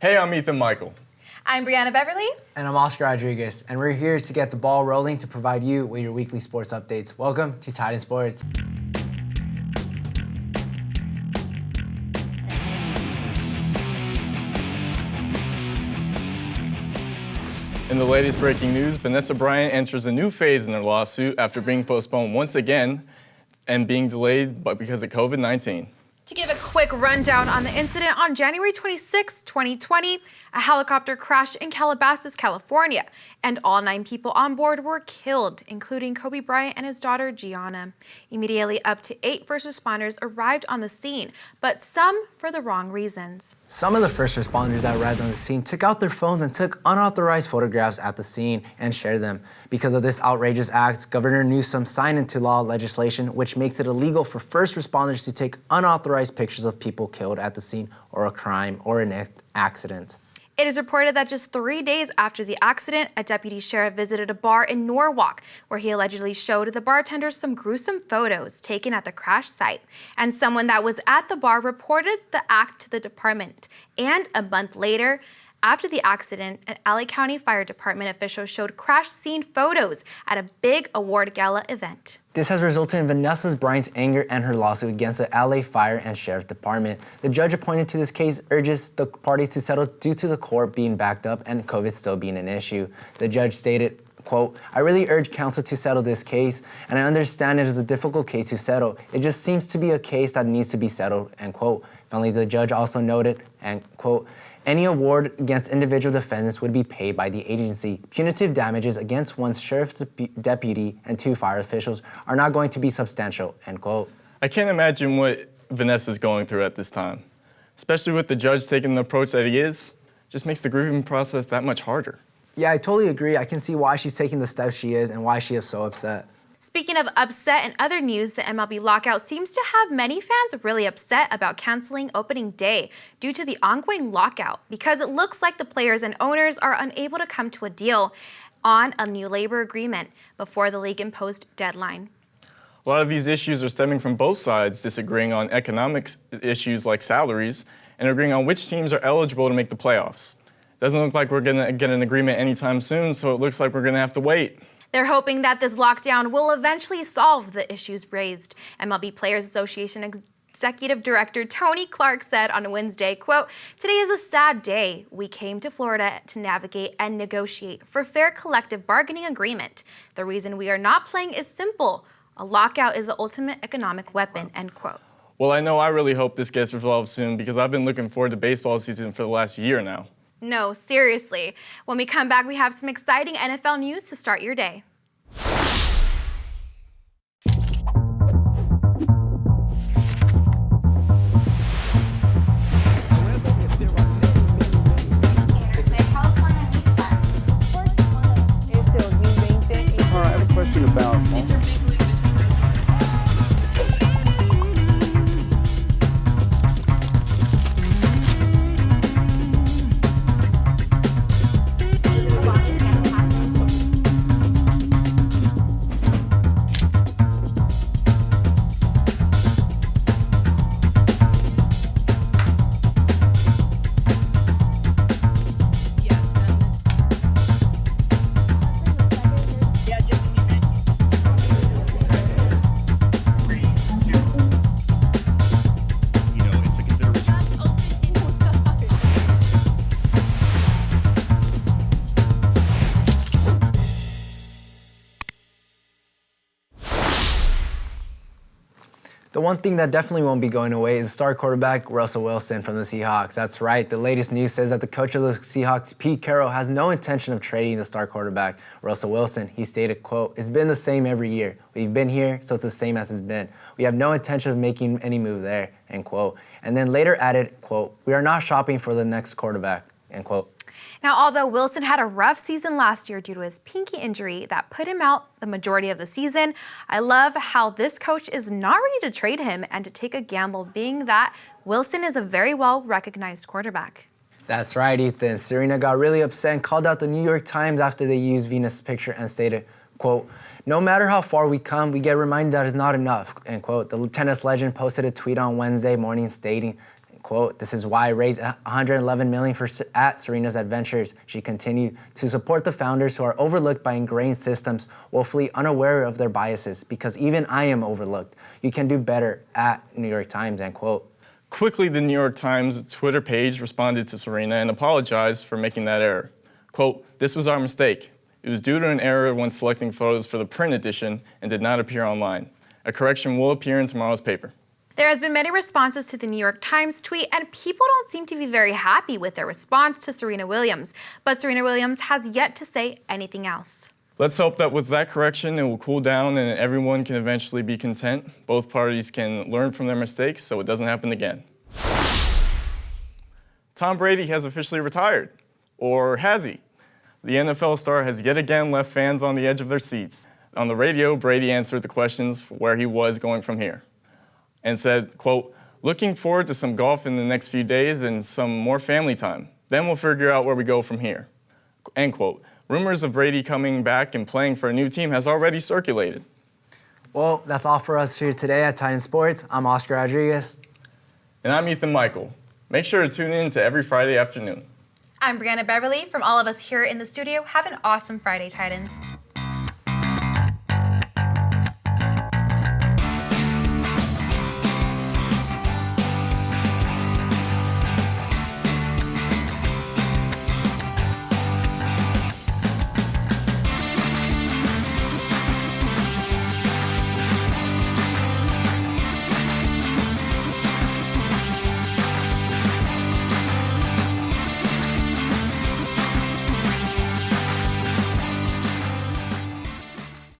Hey, I'm Ethan Michael. I'm Briana Beverly. And I'm Oscar Rodriguez, and we're here to get the ball rolling to provide you with your weekly sports updates. Welcome to Titan Sports. In the latest breaking news, Vanessa Bryant enters a new phase in her lawsuit after being postponed once again and being delayed because of COVID-19. To give a quick rundown on the incident, on January 26, 2020, a helicopter crashed in Calabasas, California, and all 9 people on board were killed, including Kobe Bryant and his daughter, Gianna. Immediately, up to 8 first responders arrived on the scene, but some for the wrong reasons. Some of the first responders that arrived on the scene took out their phones and took unauthorized photographs at the scene and shared them. Because of this outrageous act, Governor Newsom signed into law legislation which makes it illegal for first responders to take unauthorized pictures of people killed at the scene or a crime or an accident. It is reported that just 3 days after the accident, a deputy sheriff visited a bar in Norwalk where he allegedly showed the bartenders some gruesome photos taken at the crash site. And someone that was at the bar reported the act to the department. And a month later, after the accident, an LA County Fire Department official showed crash scene photos at a big award gala event. This has resulted in Vanessa Bryant's anger and her lawsuit against the LA Fire and Sheriff Department. The judge appointed to this case urges the parties to settle due to the court being backed up and COVID still being an issue. The judge stated, quote, "I really urge counsel to settle this case, and I understand it is a difficult case to settle. It just seems to be a case that needs to be settled," end quote. Finally, the judge also noted, and quote, "Any award against individual defendants would be paid by the agency. Punitive damages against one sheriff deputy and 2 fire officials are not going to be substantial," end quote. I can't imagine what Vanessa's going through at this time, especially with the judge taking the approach that he is. Just makes the grieving process that much harder. Yeah, I totally agree. I can see why she's taking the steps she is and why she is so upset. Speaking of upset and other news, the MLB Lockout seems to have many fans really upset about canceling opening day due to the ongoing lockout because it looks like the players and owners are unable to come to a deal on a new labor agreement before the league imposed deadline. A lot of these issues are stemming from both sides disagreeing on economic issues like salaries and agreeing on which teams are eligible to make the playoffs. Doesn't look like we're going to get an agreement anytime soon, so it looks like we're going to have to wait. They're hoping that this lockdown will eventually solve the issues raised. MLB Players Association Executive Director Tony Clark said on Wednesday, quote, "Today is a sad day. We came to Florida to navigate and negotiate for fair collective bargaining agreement. The reason we are not playing is simple. A lockout is the ultimate economic weapon," end quote. Well, I know I really hope this gets resolved soon because I've been looking forward to baseball season for the last year now. No, seriously. When we come back, we have some exciting NFL news to start your day. I have a question about The one thing that definitely won't be going away is star quarterback Russell Wilson from the Seahawks. That's right, the latest news says that the coach of the Seahawks, Pete Carroll, has no intention of trading the star quarterback, Russell Wilson. He stated, quote, "It's been the same every year. We've been here, so it's the same as it's been. We have no intention of making any move there," end quote. And then later added, quote, "We are not shopping for the next quarterback," end quote. Now, although Wilson had a rough season last year due to his pinky injury that put him out the majority of the season, I love how this coach is not ready to trade him and to take a gamble, being that Wilson is a very well-recognized quarterback. That's right, Ethan. Serena got really upset and called out the New York Times after they used Venus' picture and stated, quote, "No matter how far we come, we get reminded that it's not enough," end quote. The tennis legend posted a tweet on Wednesday morning stating, quote, "This is why I raised $111 million at Serena's Adventures." She continued to support the founders who are overlooked by ingrained systems, woefully unaware of their biases, because even I am overlooked. You can do better at New York Times, end quote. Quickly, the New York Times Twitter page responded to Serena and apologized for making that error. Quote, "This was our mistake. It was due to an error when selecting photos for the print edition and did not appear online. A correction will appear in tomorrow's paper." There has been many responses to the New York Times tweet, and people don't seem to be very happy with their response to Serena Williams. But Serena Williams has yet to say anything else. Let's hope that with that correction, it will cool down and everyone can eventually be content. Both parties can learn from their mistakes so it doesn't happen again. Tom Brady has officially retired. Or has he? The NFL star has yet again left fans on the edge of their seats. On the radio, Brady answered the questions for where he was going from here and said, quote, "Looking forward to some golf in the next few days and some more family time. Then we'll figure out where we go from here," end quote. Rumors of Brady coming back and playing for a new team has already circulated. Well, that's all for us here today at Titan Sports. I'm Oscar Rodriguez. And I'm Ethan Michael. Make sure to tune in to every Friday afternoon. I'm Briana Beverly. From all of us here in the studio, have an awesome Friday, Titans.